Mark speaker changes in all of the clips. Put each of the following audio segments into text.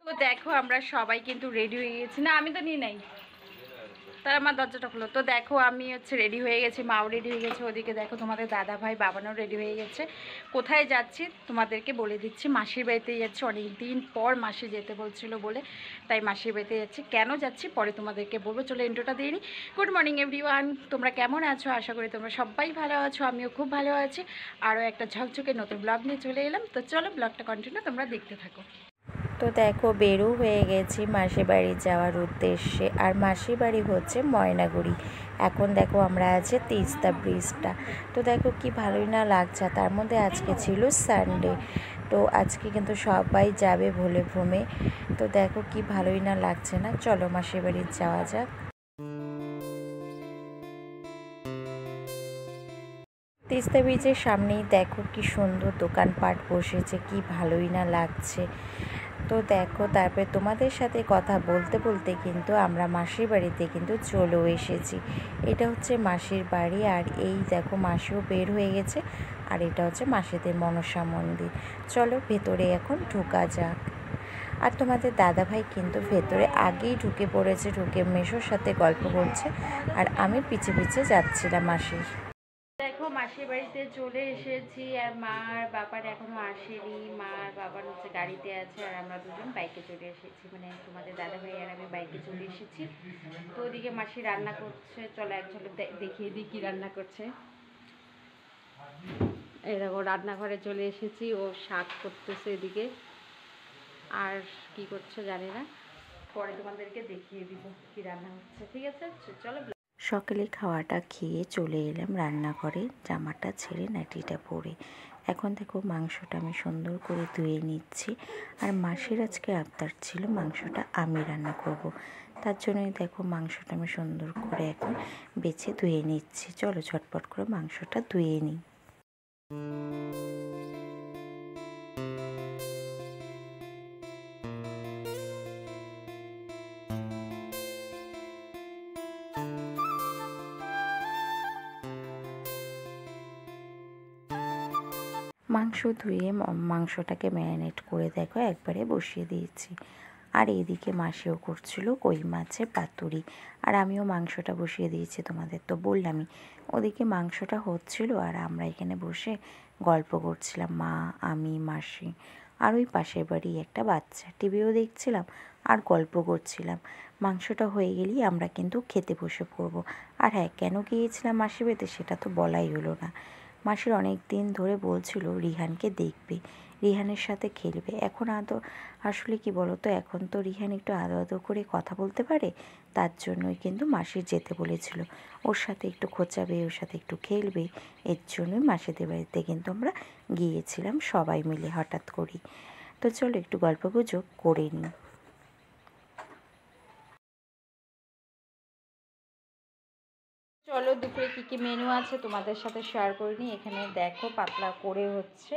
Speaker 1: তো দেখো আমরা সবাই কিন্তু রেডি হয়ে গেছি। না আমি তো নিয়ে নাই, তার আমার দরজাটা খুলো। তো দেখো আমি হচ্ছে রেডি হয়ে গেছি, মাও রেডি হয়ে গেছে। ওদিকে দেখো তোমাদের দাদা ভাই বাবানও রেডি হয়ে গেছে। কোথায় যাচ্ছি তোমাদেরকে বলে দিচ্ছি, মাসির বাড়িতে যাচ্ছি। অনেক দিন পর মাসি যেতে বলছিল বলে তাই মাসির বাড়িতে যাচ্ছি। কেন যাচ্ছি পরে তোমাদেরকে বলবো, চলো ইন্ট্রোটা দিয়ে নিই। গুড মর্নিং এভরিওয়ান, তোমরা কেমন আছো? আশা করি তোমরা সবাই ভালো আছো, আমিও খুব ভালো আছি। আরও একটা ঝকঝকে নতুন ব্লগ নিয়ে চলে এলাম। তো চলো ব্লগটা কন্টিনিউ তোমরা দেখতে থাকো।
Speaker 2: তো দেখো বেরো হয়ে গেছি মাসির বাড়ি যাওয়ার উদ্দেশ্যে। আর মাসির বাড়ি হচ্ছে ময়নাগুড়ি। এখন দেখো আমরা আছি তিস্তা ব্রিজটা। তো দেখো কি ভালোই না লাগছে, তার মধ্যে আজকে ছিল সানডে। তো আজকে কিন্তু সবাই যাবে ভোলে ভ্রমে। তো দেখো কি ভালোই না লাগছে না। চলো মাসির বাড়ি যাওয়া যাক। তিস্তা ব্রিজের সামনেই দেখো কি সুন্দর দোকানপাট বসেছে, কি ভালোই না লাগছে। তো দেখো তারপরে তোমাদের সাথে কথা বলতে বলতে কিন্তু আমরা মাসির বাড়িতে কিন্তু চলেও এসেছি। এটা হচ্ছে মাসির বাড়ি। আর এই দেখো মাসিও বের হয়ে গেছে। আর এটা হচ্ছে মাসিদের মনসা মন্দির। চলো ভেতরে এখন ঢোকা যাক। আর তোমাদের দাদাভাই কিন্তু ভেতরে আগেই ঢুকে পড়েছে, ঢুকে মেসোর সাথে গল্প করছে। আর আমি পিছে পিছে যাচ্ছিলাম মাসির।
Speaker 1: দেখো মাসির বাড়িতে চলে এসেছি। আর মা আর বাবার এখনো আসেনি। মা আর বাবার হচ্ছে গাড়িতে আছে, আর আমরা দুজন বাইকে চলে এসেছি। মানে তোমাদের দাদা ভাই আর আমি বাইকে চলে এসেছি। তো ওদিকে মাসি রান্না করছে, চলো এক ঝলক দেখিয়ে দিই কি রান্না করছে। এই দেখো রান্নাঘরে চলে এসেছি, ও শাক করতেছে এদিকে, আর কি করছে জানি না, পরে তোমাদেরকে দেখিয়ে দিব কি রান্না হচ্ছে। ঠিক আছে চলো।
Speaker 2: সকালে খাওয়াটা খেয়ে চলে এলাম রান্নাঘরে, জামাটা ছেড়ে নাইটিটা পরে। এখন দেখো মাংসটা আমি সুন্দর করে ধুয়ে নিচ্ছি। আর মাসির আজকে আবদার ছিল মাংসটা আমি রান্না করব। তার জন্যই দেখো মাংসটা আমি সুন্দর করে এখন বেছে ধুয়ে নিচ্ছি। চলো ঝটপট করে মাংসটা ধুয়ে নিই। মাংস ধুয়ে মাংসটাকে ম্যারিনেট করে দেখো একবারে বসিয়ে দিয়েছি। আর এইদিকে মাসিও করছিল কই মাছের পাতুরি। আর আমিও মাংসটা বসিয়ে দিয়েছি, তোমাদের তো বললামই। ওদিকে মাংসটা হচ্ছিল আর আমরা এখানে বসে গল্প করছিলাম, মা আমি মাসি আর ওই পাশের বাড়ি একটা বাচ্চা। টিভিও দেখছিলাম আর গল্প করছিলাম। মাংসটা হয়ে গেলেই আমরা কিন্তু খেতে বসে পড়বো। আর হ্যাঁ, কেন গিয়েছিলাম মাসির বাড়িতে সেটা তো বলাই হলো না। মাসির অনেক দিন ধরে বলছিল রিহানকে দেখবে, রিহানের সাথে খেলবে। এখন আসলে কি বলো তো, এখন তো রিহান একটু আদো আদো করে কথা বলতে পারে। তার জন্যই কিন্তু মাসির যেতে বলেছিল, ওর সাথে একটু খোঁচাবে, ওর সাথে একটু খেলবে। এর জন্যই মাসিদের বাড়িতে কিন্তু আমরা গিয়েছিলাম সবাই মিলে হঠাৎ করেই। তো চলো একটু গল্পগুজব করে নিই।
Speaker 1: চলো দুপুরে কী কী মেনু আছে তোমাদের সাথে শেয়ার করে নিই। এখানে দেখো পাতলা করে হচ্ছে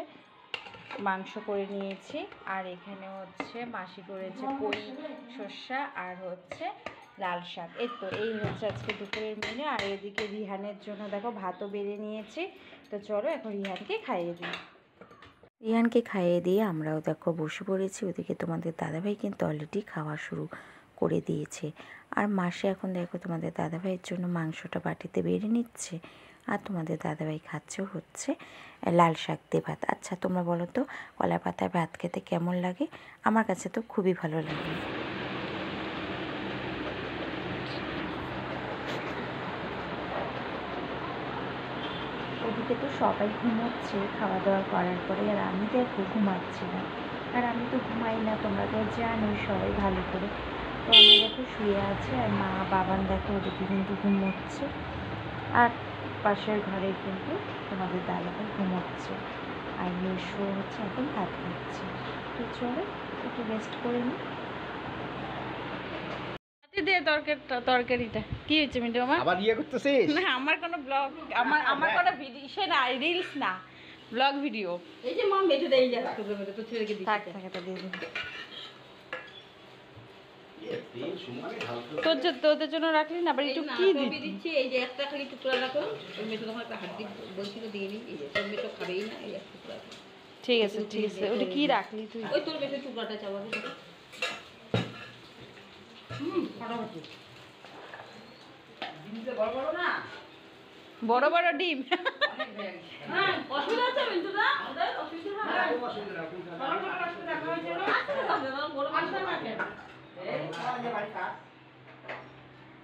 Speaker 1: মাংস করে নিয়েছি। আর এখানে হচ্ছে মাসি করেছে কই শসা আর হচ্ছে লাল শাক। এই হচ্ছে আজকে দুপুরের মেনু। আর এদিকে রিহানের জন্য দেখো ভাতও বেড়ে নিয়েছি। তো চলো এখন রিহানকে খাইয়ে দিই।
Speaker 2: রিহানকে খাইয়ে দিয়ে আমরাও দেখো বসে পড়েছি। ওদিকে তোমাদের দাদাভাই কিন্তু অলরেডি খাওয়া শুরু করে দিয়েছে। আর মাসি এখন দেখো তোমাদের দাদাভাইয়ের জন্য মাংসটা বাটিতে বেড়ে নিচ্ছে। আর তোমাদের দাদাভাই খাচ্ছে হচ্ছে লাল শাক দিয়ে ভাত। আচ্ছা তোমরা বলো তো কলা পাতায় ভাত খেতে কেমন লাগে? আমার কাছে তো খুবই ভালো লাগে। ওদিকে তো সবাই ঘুমোচ্ছে খাওয়া দাওয়া করার পরে, আর আমি দেখো ঘুমাচ্ছি না। আর আমি তো ঘুমাই না, তোমরা তো জানোই সবাই ভালো করে। তো আমি দেখো শুয়ে আছি, আর মা বাবান দেখো ওদিকে কিন্তু ঘুমোচ্ছে। আর পাশের ঘরে কিন্তু তোমাদের দাদাভাই ঘুমোচ্ছে। আর মেশো হচ্ছে এখন ভাত খাচ্ছে। তো চলো একটু রেস্ট করে নিই।
Speaker 1: তরকারিটা কি হয়েছে মিন্টু মামা?
Speaker 3: আবার ইয়ে করতেছিস?
Speaker 1: না আমার কোনো ব্লগ, আমার কোনো ভিডিও না, রিলস না, ব্লগ ভিডিও। এই যে মা মেটে দেই যা তো ছেলেকে দিই। থাক এটা দিয়ে দিন। তোদের জন্য রাখলি না, আবার একটু কি দিচ্ছি। এই যে একটা খালি টুকরা রাখো, ওই মেটে তোমার একটা হাড্ডি বলছিল দিয়ে নিই। এই যে তোর মেটে খাবেই না, এই এক টুকরা। ঠিক আছে ওটা কি রাখলি তুই? ওই তোর মেটে টুকরাটা চাবাবি। বড় বড় ডিম।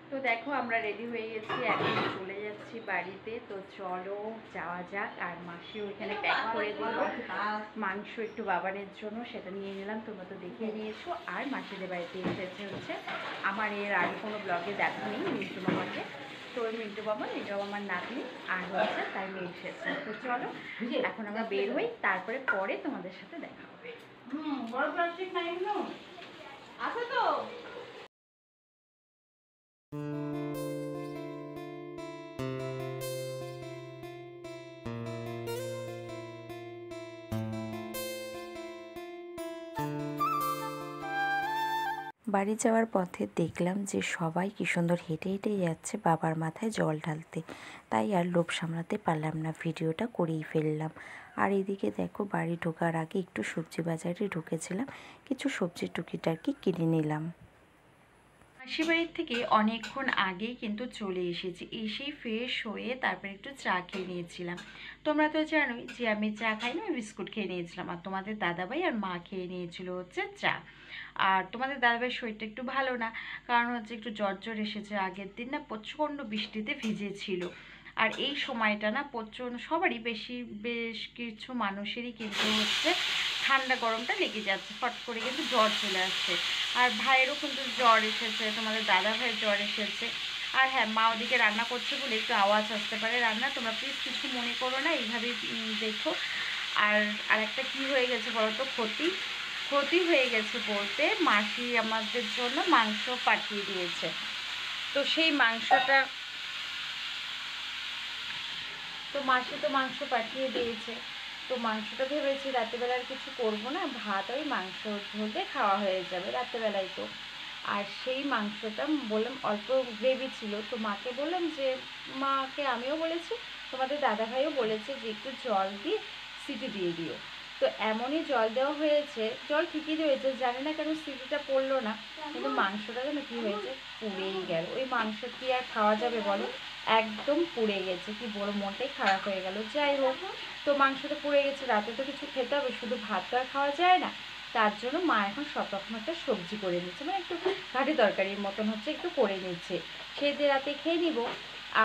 Speaker 1: তো দেখো আমরা রেডি হয়ে গেছি, এখন চলে যাচ্ছি বাড়িতে। তো চলো যাওয়া যাক। আর মাসি ওইখানে প্যাক করে দিল মাংস একটু বাবানের জন্য, সেটা নিয়ে নিলাম, তোমরা তো দেখে নিয়েছো। আর মাসিদের বাড়িতে এসেছে হচ্ছে আমার এর আগে কোনো ব্লগে দেখা নেই মিন্টু মামাকে। তো ওই মিন্টু বাবা আমার নাতনি আর হচ্ছে তাই মেয়ে এসেছে। তো চলো এখন আমরা বের হই, তারপরে পরে তোমাদের সাথে দেখা হবে। বড় প্লাস্টিক নাই আছে তো।
Speaker 2: বাড়ি যাওয়ার পথে দেখলাম যে সবাই কি সুন্দর হেঁটে হেঁটে যাচ্ছে বাবার মাথায় জল ঢালতে, তাই আর লোভ সামলাতে পারলাম না, ভিডিওটা করেই ফেললাম। আর এদিকে দেখো বাড়ি ঢোকার আগে একটু সবজি বাজারে ঢুকেছিলাম, কিছু সবজির টুকিটাকি কিনে নিলাম।
Speaker 1: মাসি বাড়ির থেকে অনেকক্ষণ আগেই কিন্তু চলে এসেছি, এসেই ফ্রেশ হয়ে তারপরে একটু চা খেয়ে নিয়েছিলাম। তোমরা তো জানোই যে আমি চা খাই না, আমি বিস্কুট খেয়ে নিয়েছিলাম। আর তোমাদের দাদাভাই আর মা খেয়ে নিয়েছিল হচ্ছে চা। আর তোমাদের দাদাভাইয়ের শরীরটা একটু ভালো না, কারণ হচ্ছে একটু জ্বর জ্বর এসেছে। আগের দিন না প্রচণ্ড বৃষ্টিতে ভিজেছিল। আর এই সময়টা না প্রচণ্ড সবারই বেশ কিছু মানুষেরই কিন্তু হচ্ছে ঠান্ডা গরমটা লেগে যাচ্ছে, ফট করে কিন্তু জ্বর চলে আসছে। আর ভাইয়েরও কিন্তু জ্বর এসেছে, তোমাদের দাদা ভাইয়ের জ্বর এসেছে। আর হ্যাঁ, মা ওদিকে রান্না করছে বলে একটু আওয়াজ আসতে পারে রান্না, তোমরা প্লিজ কিছু মনে করো না, এইভাবেই দেখো। আর একটা কী হয়ে গেছে বলো তো, ক্ষতি হয়ে গেছে বলতে, মাসি আমাদের জন্য মাংস পাঠিয়ে দিয়েছে। তো সেই মাংসটা মাসি তো মাংস পাঠিয়ে দিয়েছে। তো মাংসটা ভেবেছি রাত্রেবেলার কিছু করবো না, ভাত ওই মাংস ঝোলে খাওয়া হয়ে যাবে রাত্রেবেলায় তো। আর সেই মাংসটা বললাম অল্প গ্রেভি ছিল, তো মাকে বললাম যে মাকে আমিও বলেছি, তোমাদের দাদাভাইও বলেছে যে একটু জল দিয়ে সিটি দিয়ে দিও। তো এমনই জল দেওয়া হয়েছে, জল ঠিকই দিয়েছে, জানি না কেন সিটিটা পড়লো না, কিন্তু মাংসটা যেন কী হয়েছে, পুড়েই গেল। ওই মাংস কি আর খাওয়া যাবে বলো, একদম পুড়ে গেছে, কি বড় মনটাই খারাপ হয়ে গেল। যাই হোক, তো মাংসটা পুড়ে গেছে, রাতে তো কিছু খেতে হবে, শুধু ভাত তো আর খাওয়া যায় না। তার জন্য মা এখন সব রকম একটা সবজি করে নিচ্ছে, মানে একটু ঘাটি তরকারির মতন হচ্ছে একটু করে নিচ্ছে, সেই দিয়ে রাতে খেয়ে নিব।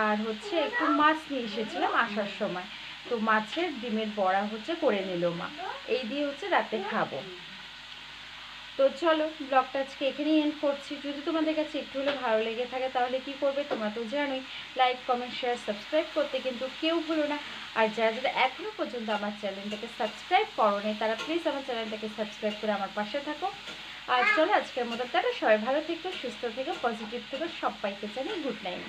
Speaker 1: আর হচ্ছে একটু মাছ নিয়ে এসেছিলাম আসার সময়, তো মাছের ডিমের বড়া হচ্ছে করে নিল মা, এই দিয়ে হচ্ছে রাতে খাবো। তো চলো ব্লগটা আজকে এখানেই এন্ড করছি। যদি তোমাদের কাছে একটু হলে ভালো লেগে থাকে তাহলে কি করবে, তোমরা তো জানোই, লাইক কমেন্ট শেয়ার সাবস্ক্রাইব করতে কিন্তু কেউ ভুলো না। আর যারা যারা এখনও পর্যন্ত আমার চ্যানেলটাকে সাবস্ক্রাইব করো নি, তারা প্লিজ আমার চ্যানেলটাকে সাবস্ক্রাইব করে আমার পাশে থাকো। আর চলো আজকের মতো তারা সবাই ভালো থেকো, সুস্থ থেকো, পজিটিভ থেকো, সবাইকে জানি গুড নাইট।